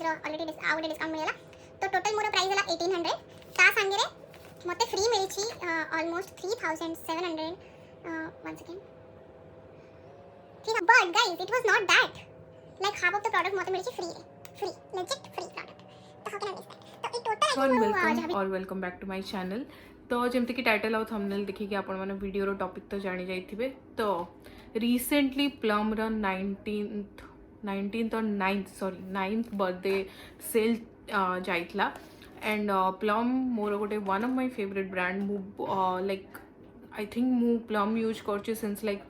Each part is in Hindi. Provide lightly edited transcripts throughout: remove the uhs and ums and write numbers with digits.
प्राइस रो ऑलरेडी आ गोटे डिस्काउंट मिलला तो टोटल मोर प्राइस हला 1800 ता संगे रे मते फ्री मिलची ऑलमोस्ट 3700 वन सेकंड ठीक है but guys it was not that like half of the product मते मिलची फ्री लेजिट फ्री प्रोडक्ट तो how can I miss that तो ई टोटल वेलकम और welcome back to my channel. तो जमती कि टाइटल आउ थंबनेल देखिए आपण माने वीडियो रो टॉपिक तो जानि जाइथिबे। तो रिसेंटली प्लम रो 19th और 9th बर्थडे सेल जाइतला एंड प्लम मोर गोटे one of my favourite brand मु लाइक आई थिंक मु प्लम यूज करछि since like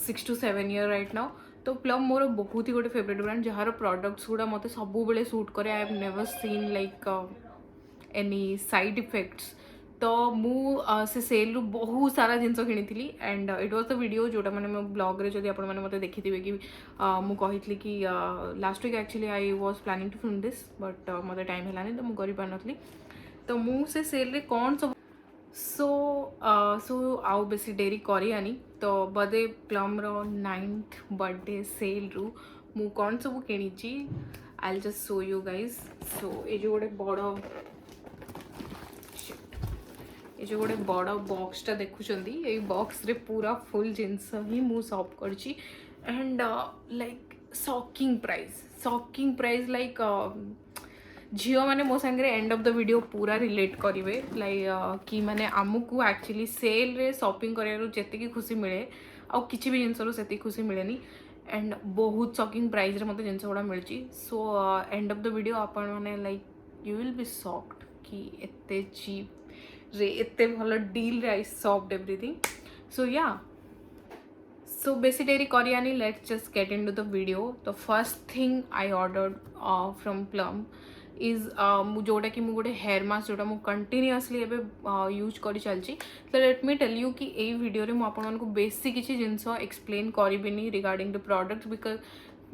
6 to 7 years right now. तो प्लम मोर बहुत ही गोटे फेवरेट ब्रांड जार प्रोडक्ट्स गुड़ा मत सब बेले सूट करे। आई have never scene like any side effects. तो मु से सेल रु बहुत सारा जिनस किनी and it was the video जोटा मैंने मो ब्लॉग रे जदी आपण माने मते देखिथिबे कि मु कहितली कि last week actually I was planning to film this but मते टाइम हेलानी तो मु करि पानथली। तो मु से सेल रे कोन सब सो आउ बेसी डेरी करियानी। तो बदे प्लम रो 9th बर्थडे सेल रु मु कोन सब किनी I will just show you guys. So ये जो गोटे बड़ बॉक्सटा देखुंट ये बॉक्स रे पूरा फुल जिनस ही मु शॉप करची and like shocking price like झील मैंने मो सांगे एंड ऑफ द वीडियो पूरा रिलेट करेंगे लाइक कि माने आमको एक्चुअली सेल रे शॉपिंग करार जी खुशी मिले आ किसी भी जिनस से खुशी मिले एंड बहुत शॉकिंग प्राइस रे मते जिनस गुड़ा मिलची। So end of the video आपण माने like you will be shocked कि एते चीप रे एते भलो डील रे आई शॉप्ड एवरीथिंग। सो या सो बेसी डेरी करियानी let's just get into the video. तो first thing I ordered from Plum is जोटा कि गोटे हेयर मास्क जोटा मु कंटिन्यूअसली एबे यूज करी चलची। तो लेट मी टेल यू कि ए वीडियो रे मु आपन मानको बेसी किछि जिंस एक्सप्लेन करिबिनी regarding the products because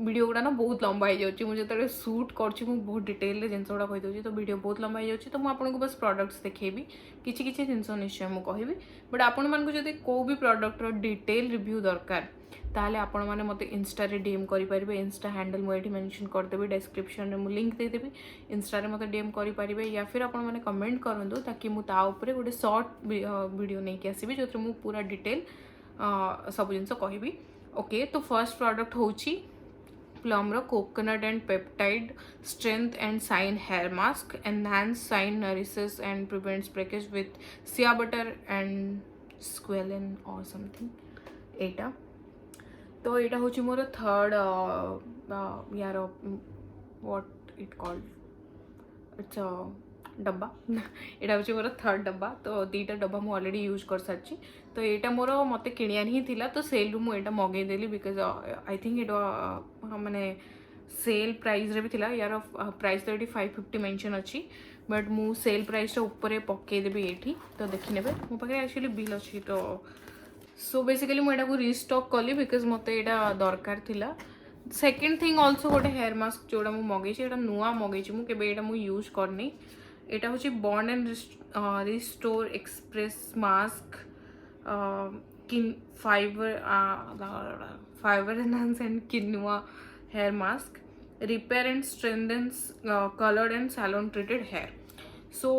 video गुड़ा ना बहुत लंबा हो जाऊँगी मुझे जो शूट कर बहुत डिटेल जिन गुड़ा कहीदे तो वीडियो बहुत लंबा हो जाऊँगी। तो मुझे बस प्रोडक्ट्स देखेबी किसी किसी जिन निश्चय मुझे कहबी बट आपण मानक जब को भी प्रोडक्टर डिटेल रिव्यू दरकार ताहले आपण माने मते इंस्टा रे डीएम करि परिबे। इंस्टा हैंडल मुझे मेंशन कर देबी डिस्क्रिप्शन रे मु लिंक दे देबी इंस्टा रे मते डीएम करि परिबे या फिर आपण माने कमेंट करंदो ताकि मु ता ऊपर गोटे शॉर्ट वीडियो नहीं कि आसीबी जो मु पूरा डिटेल सब जिन कहबी। ओके तो फर्स्ट प्रोडक्ट होची प्लम रो coconut and peptide strength and shine hair mask enhance shine nourishes and prevents breakage with shea butter and squalane और समथिंग एटा। तो यहाँ हूँ मोर थर्ड यार व्हाट इट कॉल्ड इट्स डब्बा यहाँ हूँ मोर थर्ड डब्बा। तो दीटा डब्बा मुझे ऑलरेडी यूज कर सारी। तो यहाँ मोर मत किणियार ही थिला तो सेल मुझे मगेदेली बिकज आई थिंक ये माने सेल प्राइस रे भी थिला यार प्राइस तो ये 550 मेंशन अच्छी बट मु सेल प्राइस ऊपर पकईदेवी ये। तो देखने मो पाखे एक्चुअली बिल अच्छी। तो सो बेसिकली मुझे रिस्टॉक कली बिकज मत यहाँ दरकार थिला। सेकेंड थिंग ऑल्सो गोटे हेयर मास्क जोड़ा मुझे मगेची नुआ मगेची मुझे यूज करनी। यहाँ हूँ bond and restore express mask fibre enhance and quinoa hair mask repair and strengthens coloured and salon treated hair. So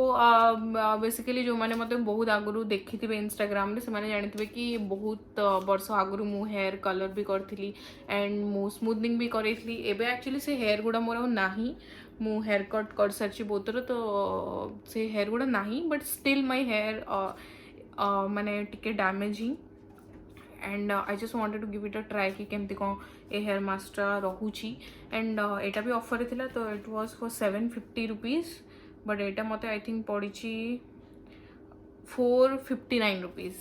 basically जो मैंने मतलब बहुत आगु देखी थे इंस्टाग्राम से मैंने जानी कि बहुत वर्ष आगु मु हेयर कलर भी करी एंड मु स्मूथनिंग भी करी एबे एक्चुअली से हेयर गुड़ा मोर नाही मु हेयर कट कर सारी बहुत थर। तो से हेयर गुड़ा नाही बट स्टिल माय हेयर माने टिके damaging and I just wanted to give it a try कि केमती कौन ए हेयर मास्कटा रोची एंड एटा भी ऑफर थिला। तो it was for 750 rupees but यहाँ मत आई थिंक पड़ी 459 रुपीज़।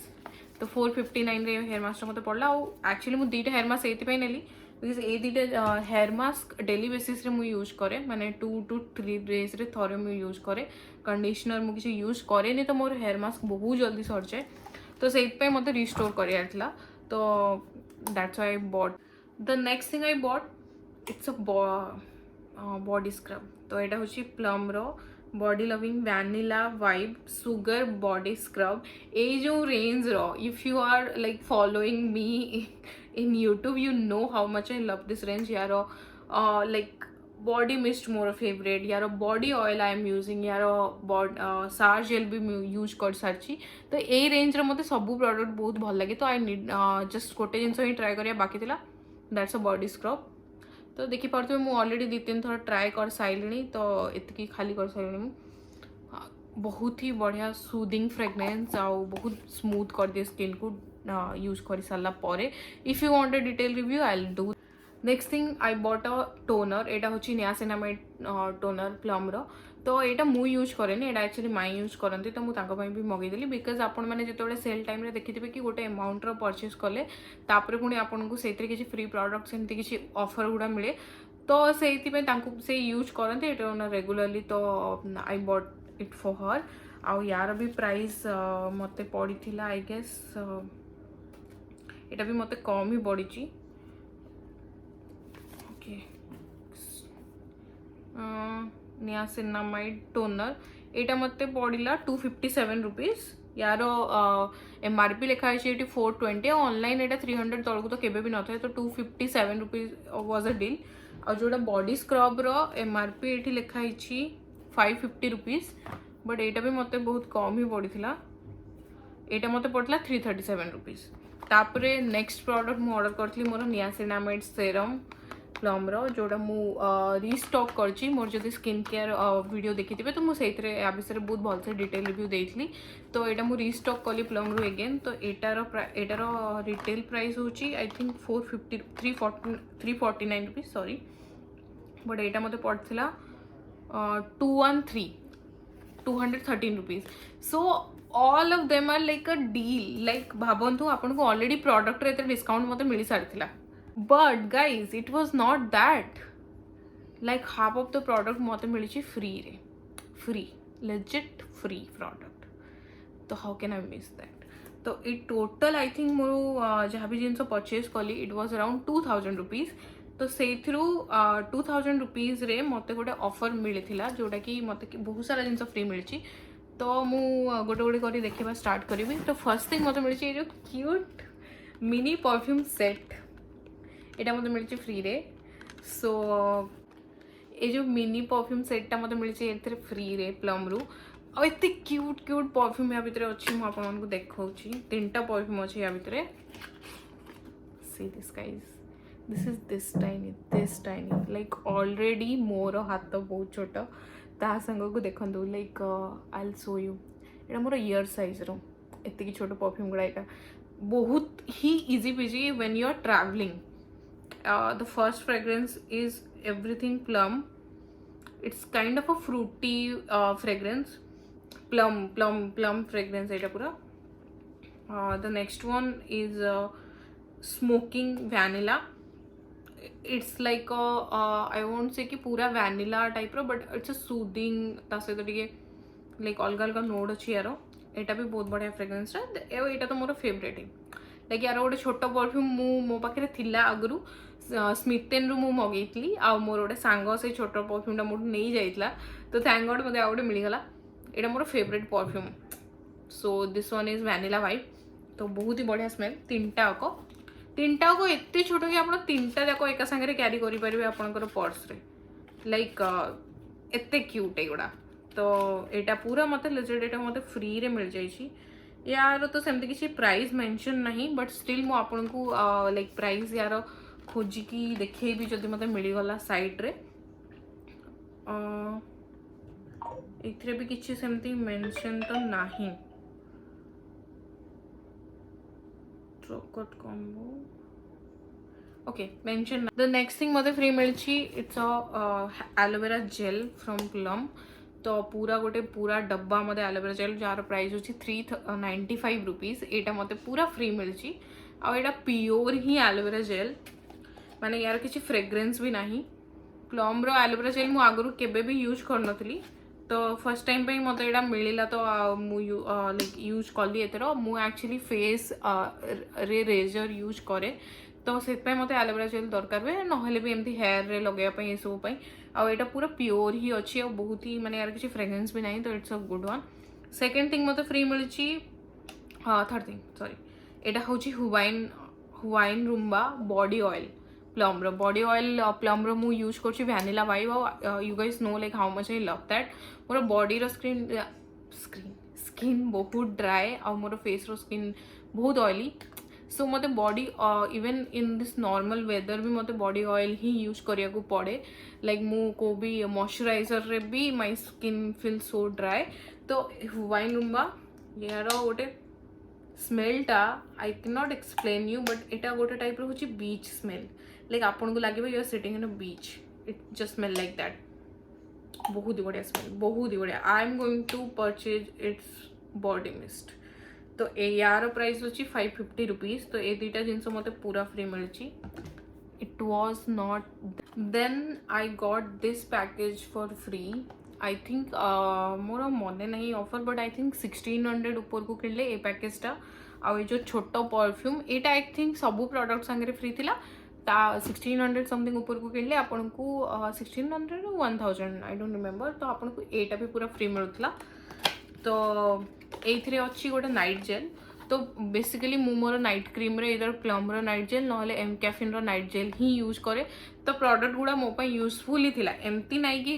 तो 459 रे हेयर मास्क मत पड़ा। एक्चुअली मुझे दीटा हेयर मास्क ये नेली बिकज ये दीटा हेयर मास्क डेली बेसिस रे मुझे यूज करे माने 2 to 3 डेज रे थोड़े मुझे यूज करे। कंडीशनर मुझे यूज करे तो मोर हेयर मास्क बहुत जल्दी सर जाए तो से मत रिस्टोर कर। तो that's why I bought the next thing I bought it's a body scrub. तो यहाँ हूँ प्लम रो body loving vanilla vibe sugar body scrub. ये जो रेंज रो if you are like following me in YouTube you know how much I love this range यार लाइक बॉडी मिस्ट मोर फेवरेट, यार body oil I am using, यार सार जेल भी यूज कर सारी। तो ये रेंज रे मते सब प्रोडक्ट बहुत भल लगे। तो आई नीड जस्ट गोटे जिनस ही ट्राए करिया बाकी थिला, दैट्स अ बॉडी स्क्रब। तो देखी पार्थे मुझे ऑलरेडी 2-3 थर ट्राए कर साइलिनी, तो इतकी खाली कर साइलिनी। बहुत ही बढ़िया सूदिंग फ्रेगनेंस आउ बहुत स्मूथ कर दिए स्किन को यूज कर सारा पर। If you want a detail review I will do. Next thing I bought a toner, यहाँ हूँ नियासिनामाइड टोनर प्लम रो। तो यहाँ मु यूज करेनि, यहाँ एक्चुअली माई यूज करती। तो मुझे भी मगेदेली बिकज आपण मैंने जो सेल टाइम देखिथे कि गोटे अमाउंट परचेज कले तापर पुणी आपको से किसी फ्री प्रोडक्ट सेमती किसी ऑफर गुड़ा मिले, तो से यूज करते रेगुलरली। तो I bought it for her. आउ यार भी प्राइस मत पड़ी थी आई गेस, यहाँ भी मत कम ही पड़ी। ओके नियासिनामाइड टोनर यहाँ मत पड़ा 257 रुपीज। यार MRP लिखाई ये 420, ऑनलाइन यहाँ 300 तौक तो केवे भी न था। तो 257 रुपीज वाज अ डील। और जोड़ा बॉडी स्क्रब रो MRP ये लिखाई 550 रुपीज, बट यहाँ भी मत बहुत कम ही पड़ी थी। यहाँ मत पड़ा 337 रुपीज। तापरे नेक्स्ट प्रोडक्ट मु ऑर्डर करी मोर नियासिनामाइड सेरम प्लम रो, जोड़ा मु रिस्टॉक करची। मोर जदि स्किन केयर वीडियो देखी थे तो मुझे या विषय बहुत भलसे डिटेल रिव्यू देती। तो यहाँ मुझे रिस्टॉक कली प्लम रू एगेन। तो एटार रिटेल प्राइस हूँ I think 349 rupees sorry, but यहाँ मत पड़ा 213 rupees. So all of them are like a deal. Like भावतु आपको ऑलरेडी प्रोडक्ट रे डिस्काउंट मत मिल सारी। But guys it was not that, like half of the product मत मिली फ्री रे, फ्री लेजिट फ्री प्रोडक्ट। तो how can I miss that. तो ये टोटल आई थिंक मोर जहाँ भी जिन परचेज कली इट वाज अराउंड 2000 रुपीज। तो से 2000 रुपीज रे मत गोटे ऑफर मिलता जोटा कि मत बहुत सारा जिन फ्री मिली। तो मु गोटे गोटे कर देखा स्टार्ट करी। तो फर्स्ट थिंग मत मिली जो क्यूट मिनी परफ्यूम सेट, यहाँ मत मिली फ्री रे। सो ये जो मिनी परफ्यूम सेटा मत मिली फ्री रे प्लम रू। और एत क्यूट क्यूट परफ्यूम या भितर अच्छी मुझे देखा 3टा परफ्यूम अच्छे या भितर। See this guys, this is this tiny like already मोर हाथ बहुत छोट ता संग को देखु। Like I will show you, यहाँ मोर ईयर साइज रो एति छोट परफ्यूम गुड़ा। यहाँ बहुत ही easy peasy when you are travelling. The first fragrance is everything plum. It's kind of a fruity fragrance, plum fragrance eta pura. The next one is smoking vanilla. It's like a I won't say कि पूरा vanilla type row, but it's a soothing ता से तो ଟିକେ like अलग अलग नोड अच्छी यारो। एटा भी बहुत बढ़िया फ्रेग्रेंस रे। एटा तो मोर फेवरेट है। लाइक यार गोटे छोट परफ्यूम मो पाखे थिला आगु स्मिथेन रु मगेली। आ मोर गोटे सांग से छोट परफ्यूमटा मोट नहीं जाइला, तो थैंक गॉड मते आउटे मिलगला। एटा मोर favourite perfume. So this one is vanilla vibe. तो बहुत ही बढ़िया स्मेल। 3टा अक एत छोट कि आप 3टा जाक एका सागर क्यारी करेंगे आपंकर पर्स रे। लाइक एत क्यूट एगुड़ा। तो यहाँ पूरा मत लेजेड यहाँ मत फ्री रे मिल जाइए। यार तो सेमती किसी प्राइस मेंशन नहीं, बट स्टिल मु आपको लाइक प्राइस यार खोजिकी देखी जदि मत मिलगला साइट रे। एथिरे भी किसी सेमती मेंशन तो नहीं। Chocolate combo okay mention. The next thing मत फ्री मिली it's aloe vera gel from Plum. तो पूरा गोटे पूरा डब्बा मत एलोवेरा जेल जार प्राइस होची 395 रुपीज। यहाँ मत पूरा फ्री मिली। आटा प्योर ही एलोवेरा जेल, माने यार किसी फ्रेग्रेंस भी नहीं। प्लम रो एलोवेरा जेल मु आगु केबे भी यूज करनथली, तो फर्स्ट टाइम पे मत यहाँ मिलला। तो लाइक यूज कली एतर मु एक्चुअली फेस रे रेजर यूज करे, तो से मत एलोवेरा जेल दरकार हुए ना भी एमती हेयर रे लगेगा ये सब। आटा पूरा प्योर ही अच्छी और बहुत ही माने यार किसी फ्रेग्रेंस भी नहीं। तो it's a good one. Second thing मत फ्री मिली। थर्ड थिंग सॉरी, यहाँ हूँ हुवाइन रूम्बा बॉडी ऑयल। प्लम रो बॉडी ऑयल प्लम रो मु यूज करछि vanilla vibe you guys know like how much I love that मोर बॉडी रो स्किन बहुत ड्राए और मोर फेस रो स्किन बहुत ऑयली सो मते body even in this normal weather भी मते बॉडी ऑयल ही यूज करिया को पड़े लाइक मु को भी मॉइस्चराइजर रे भी my skin feel so dry तो वाइन रूम्बा यार गोटे स्मेलटा I can not explain you but एटा गोटे टाइप रो होची बीच स्मेल लाइक आपन को लागे you are sitting in a beach it just smell like that बहुत ही बढ़िया स्मेल बहुत ही बढ़िया I am going to purchase it's body mist तो यार प्राइस होची 550 रुपीज तो ए दुईटा जिनस मते पूरा फ्री मिलची it was not then I got this package for free I think मोर मने नहीं ऑफर बट आई थिंक 1600 ऊपर को किनले ए पैकेजटा आ जो छोट परफ्यूम एटा आई थिंक सबू प्रोडक्ट संगे फ्री थिला ता 1600 समथिंग ऊपर को किनले आपन को 1600 1000 आई डोंट रिमेंबर तो आपन को एटा भी पूरा फ्री मिलुतला तो एइथरे अच्छी गोटे नाइट जेल तो बेसिकली मु मोर नाइट क्रीम रे इधर प्लम रो नाइट जेल नहले एम कैफिन रो नाइट जेल ही यूज करे तो प्रोडक्ट गुड़ा मो पाई यूजफुल ही थिला एमती नाइ कि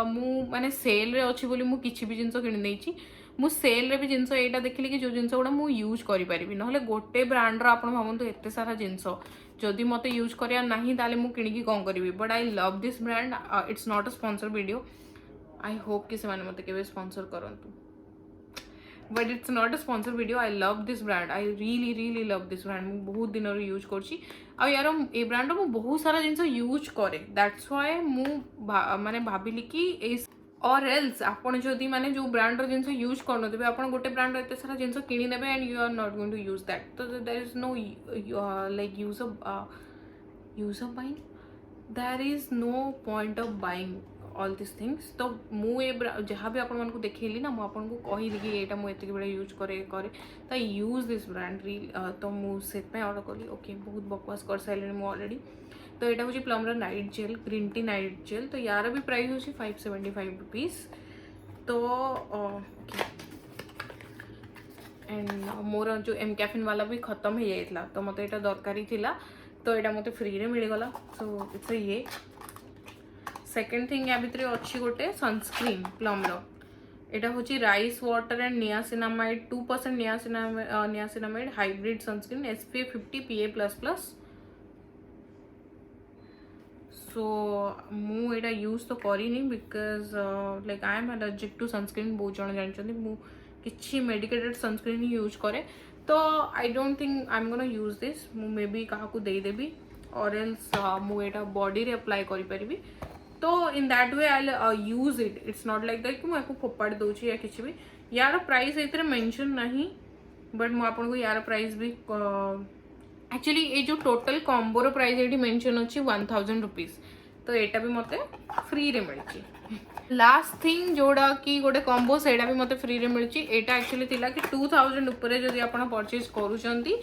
मु माने सेल रे अछि बोली मु किछि भी जिंस किन देछि मु सेल रे भी जिंस एटा देखिली कि जो जिंस गुड़ा मु यूज करि परिबि नहले गोटे ब्रांड रो आपण भावंतु एते सारा जिंस जदि मते यूज करिया नाही ताले मु किणिकी कोन करिवि but I love this brand it's not a sponsor video I hope कि से माने मते केबे स्पॉन्सर करंतु but it's not a sponsor video I love this brand I really love this brand मु बहुत दिन यूज करछि आ यार ए ब्रांड मु बहुत सारा जिंस यूज करे दैट्स व्हाई मु माने भाबिली कि ए और एल्स आपण जदि माने जो ब्रांड रो जिंस यूज करनो देबे आपण गोटे ब्रांड रो एते सारा जिंस किनि नेबे and you are not going to use that तो there is no like use of buying there is no point of buying all this things तो मु ए जहाँ भी आपण मन को देखैली ना मु आपण को कहिली कि एटा मु एते बेले यूज करे तो यूज दिस ब्रांड रील तो मु सेट पे ऑर्डर कली ओके बहुत बकवास कर साइलेनी मु ऑलरेडी तो यहाँ हूँ प्लम रो night gel green tea night gel तो यार भी प्राइस हूँ 575 रुपीज तो ओके एंड मोर जो एम कैफिन वाला भी खत्म हो जाता तो मत यहाँ दरकारी थिला तो यहाँ मत फ्री रे मिलगला सो इट्स ये सेकेंड थिंग या भितर अच्छी गोटे सनस्क्रीन प्लम रो यहाँ हूँ rice water and niacinamide 2% niacinamide hybrid sunscreen SPF 50 PA++। So मु एटा यूज तो करी because like I am allergic to sunscreen बहुत जन जानते मु किसी मेडिकेटेड सनस्क्रीन ही यूज करे तो I don't think I am gonna use this मु मे बी क्या देदेवी और एल्स मु एटा बॉडी रे अप्लाई करि परिबी तो in that way I use it it's not like that कि मुझे फोपाड़ी दूसरी या किसी भी यार प्राइस ये मेंशन नहीं बट मुझे आपको यार प्राइस भी एक्चुअली ये जो टोटल कॉम्बो रो प्राइस ये मेंशन अच्छी 1000 रुपीज तो यहाँ भी मते फ्री रे मिलची लास्ट थिंग जोड़ा कि गोटे कॉम्बो से भी मते फ्री रे मिलची एटा एक्चुअली थिला कि 2000 ऊपर जदि आपण परचेज करूछंती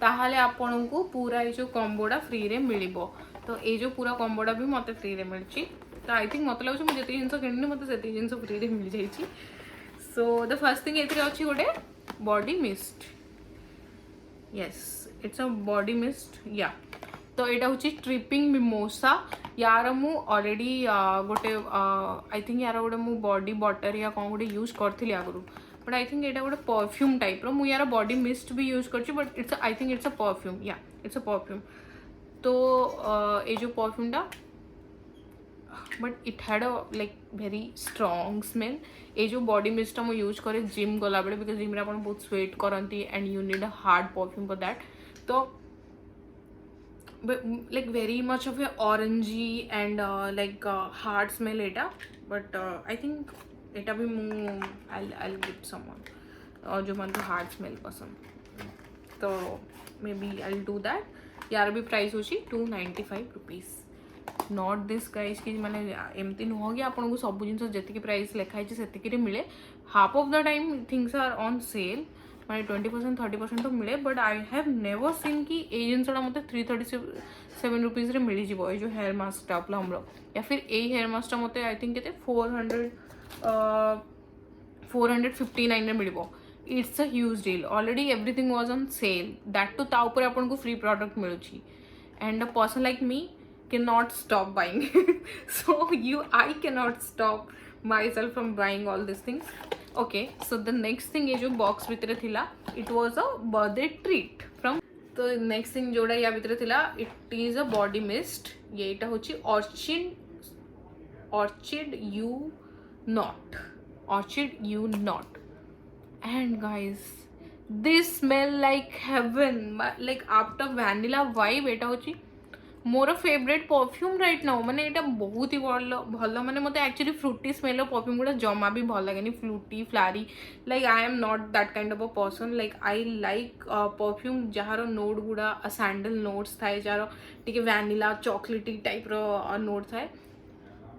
ताहाले आपण को पूरा ये जो कॉम्बोडा फ्री रे मिलिबो तो ये जो पूरा कॉम्बोडा भी मते फ्री रे मिलची तो आई थिंक मत लगे मुझे जिन किणी मत से जिन फ्री रे मिल जाइए सो द फर्स्ट थिंग ये अच्छी गोटे body mist yes it's a body mist या तो यहाँ हूँ ट्रिपिंग मिमोसा यार मु ऑलरेडी गोटे आई थिंक यार गोटे मु बॉडी बटर या कौन गोटे यूज करी आगु बट आई थिंक यहाँ गोटे परफ्यूम टाइप रो मु यार बॉडी मिस्ट भी यूज कर but it's I think it's a perfume या इट्स अ परफ्यूम तो ये जो परफ्यूमटा but it had a like very strong smell ये जो बॉडी मिस्टा मु यूज करे जिम गला बेले बिकज जिम रे आपण बहुत स्वेट करती and you need a hard perfume for that तो like very much of a orangey and like hard smell eta but I think eta bhi I'll give someone जो मन तो hard smell पसंद तो maybe I'll do that यार भी प्राइस होची 295 रुपीस नॉट दिस गाइस कि माने एमती नुह कि आपन को सब जिन जति प्राइस लिखाई से मिले half of the time things are on sale माने 20% 30% तो मिले but I have never seen कि ए जिनसा मत 337 रुपीज रे मिली जीवो ये जो हेयर मास्क टा प्लम रो या फिर ए हेयर मास्क टा मते आई थिंक केते 459 रे मिलिबो it's a huge deal already everything was on sale that too ता ऊपर आपन को फ्री प्रोडक्ट मिलुची and a person like me cannot stop buying. So I cannot stop myself from buying all these things. Okay, so the next thing ये जो box भितर थिला, it was a birthday treat from. तो next thing जोड़ा या भितर थिला, it is a body mist. ये इटा होची orchid you not. And guys, this smell like heaven, like after vanilla vibe एटा होची मोर फेवरेट परफ्यूम राइट नाउ. मैंने एटा बहुत ही भल मैंने मत एक्चुअली फ्रुटी स्मेल परफ्यूम गुड़ा जमा भी भल लगे fruity floral. Like I am not that kind of a person. Like I like perfume जार नोट गुड़ा सैंडल नोट्स थाए, जार टिके वैनिला चॉकलेटी टाइप रो नोट थाए.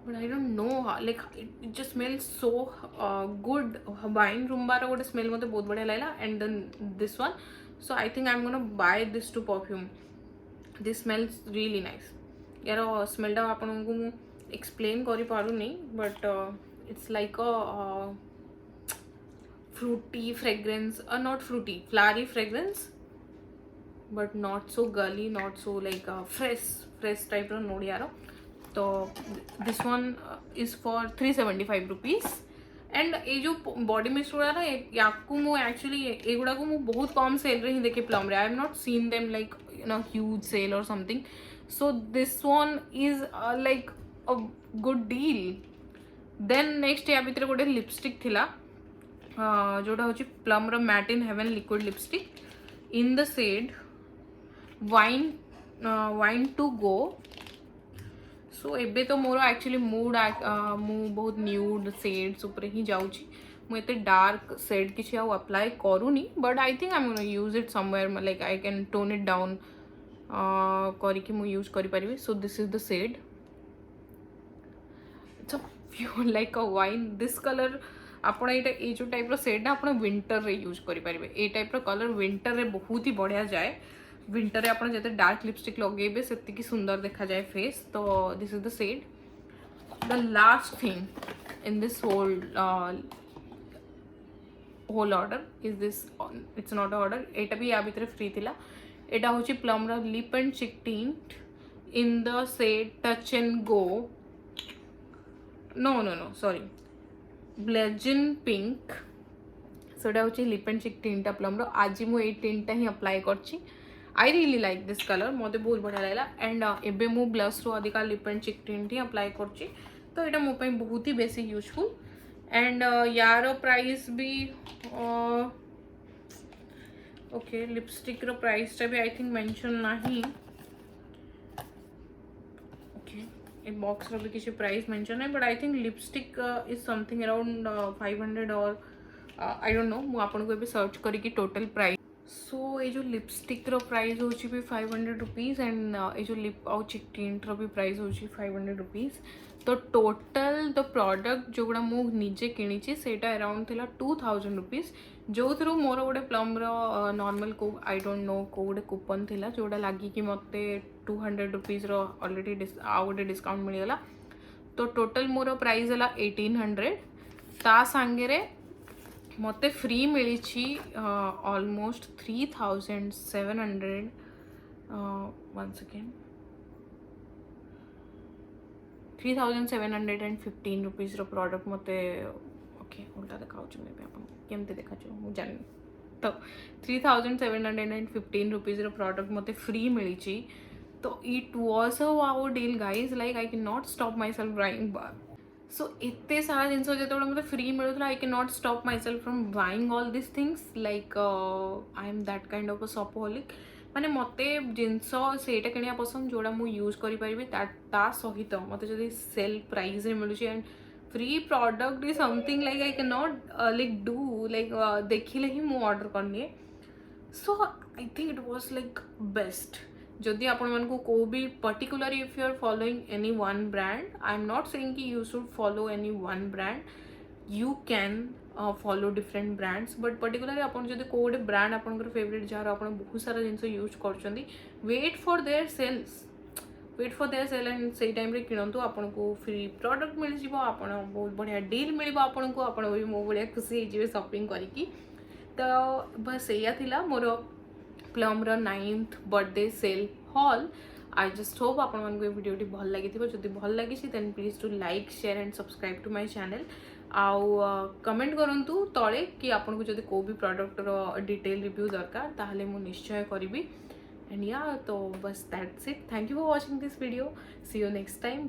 But I don't know, like it just smells so good. Wine room bar गोटे smell मते बहुत बढ़िया लागला. And then this one, so I think I'm gonna buy this two perfume. This smells really nice. यार smell टा आपन को मु explain करी पारु नहीं, but it's like a fruity fragrance, not fruity, flowery fragrance, but not so girly, not so like fresh type row note यार. तो this one is for 375 rupees. And ये जो बॉडी मिस्ट गुड़ा ना या एक्चुअली ये गुड़ा को मु बहुत कम सेल रे ही देखे प्लम रे. I have not seen them like huge sale और something. So this one is like a good deal. Then next या भितर गोटे लिपस्टिक थिला जोटा होची प्लम रो matte in heaven liquid lipstick in the shade wine to go. So एबे तो मोर एक्चुअली मूड मु बहुत न्यूड सेड्स ऊपर ही जाऊँगी. मुझे डार्क सेड किसी आउ अप्लाई करूनी, but I think I am gonna use it somewhere. Like I can tone it down करके मु यूज करि परिबे. So this is the shade. It's a pure like a wine. This colour आपण ये जो टाइप रो सेड ना आपण विंटर रे यूज करि परिबे. ए टाइप रो कलर विंटर रे बहुत ही बढ़िया जाए. विंटर रे आपण जते डार्क लिपस्टिक लगेबे सेति की सुंदर देखा जाए फेस. तो this is the shade. The last thing in this whole order is this. It's not order, एटा भी या भितर फ्री थिला. एटा होची प्लम रो lip and cheek tint in the shade touch and go. No sorry, blazin' pink. So एटा होची लिप एंड चिक टिंटा प्लम रो. आज मु ए टिंटा ही अप्लाई करची. I really like this colour, मत बहुत बढ़िया लगला. एंड एबे मु ब्लश रो अधिका lip and cheek tint he apply करची. तो यहाँ मो पे बहुत ही बेसी यूजफुल. एंड यार प्राइस भी ओके लिपस्टिक रो प्राइस टा भी आई थिंक मेंशन नहीं. ओके ए बॉक्स रो भी किसी प्राइस मेंशन है, but I think lipstick is something around 500 और आई डोंट नो. मु आपन को भी सर्च करी कि टोटल प्राइस. सो ये जो लिपस्टिक रो प्राइस होची भी 500 रुपीज. एंड ये जो लिप आउ चिक टिंट रो भी प्राइस होची 500 रुपीज. तो टोटल द प्रोडक्ट जो गुड़ा मु निजे किणी सेटा अराउंड थिला 2000 रुपीज. जो थ्रू मोर गोटे प्लम रो नॉर्मल को आई डोंट नो को गोटे कूपन थिला जोड़ा लगी कि मते 200 रुपीज रो ऑलरेडी आउ गोटे डिस्काउंट मिलगला. तो टोटल मोर प्राइस है 1800. ता सांगे मते फ्री मिली ऑलमोस्ट 3700. वन सेकेंड, 3715 रुपीज रो प्रोडक्ट मते. ओके उल्टा देखा केमती देखा मुझे जानी. तो 3715 रुपीज रो प्रोडक्ट मते फ्री मिली. तो it was a wow deal guys. Like I can not stop myself buying. So एते सारा जिनस जो मतलब फ्री मिलूला I can not stop myself from buying all this things. Like I am that kind of अ शॉपहोलिक. माने मते जिनस सेटा किनिया पसंद जोड़ा मु यूज करि परिबे. ता सहित मते जदी सेल प्राइस रे मिलुची and free product is something like I can not like do like देखिले ही मु ऑर्डर करनी. So I think it was like best. जदि आपण मन को भी particularly if you are following any one brand, I am not saying कि you should follow any one brand. You can follow different brands, but particularly आपण जदि को गोटे ब्रांड आपनकर फेवरेट जार आपण बहुत सारा जिनस यूज करछंदी, wait for their sales. And से टाइम रे किणंतु आपन को फ्री प्रोडक्ट मिल जिवो. आपण बहुत बढ़िया डील मिलिबो आपन को. आपण भी मो बढ़िया खुशी हो जिवे शॉपिंग करिकी. तो बस एया थिला मोर प्लम रो 9th birthday sale haul. I just hope आपण मानक ये वीडियो भल लगी जदि भल लगी then please to like share and subscribe to my channel आउ कमेंट करंतु तळे कि आपन को जदि को भी प्रोडक्ट रो डिटेल रिव्यू दरकार ताहले मु निश्चय करिवि एंड या तो बस that's it thank you for watching this video see you next time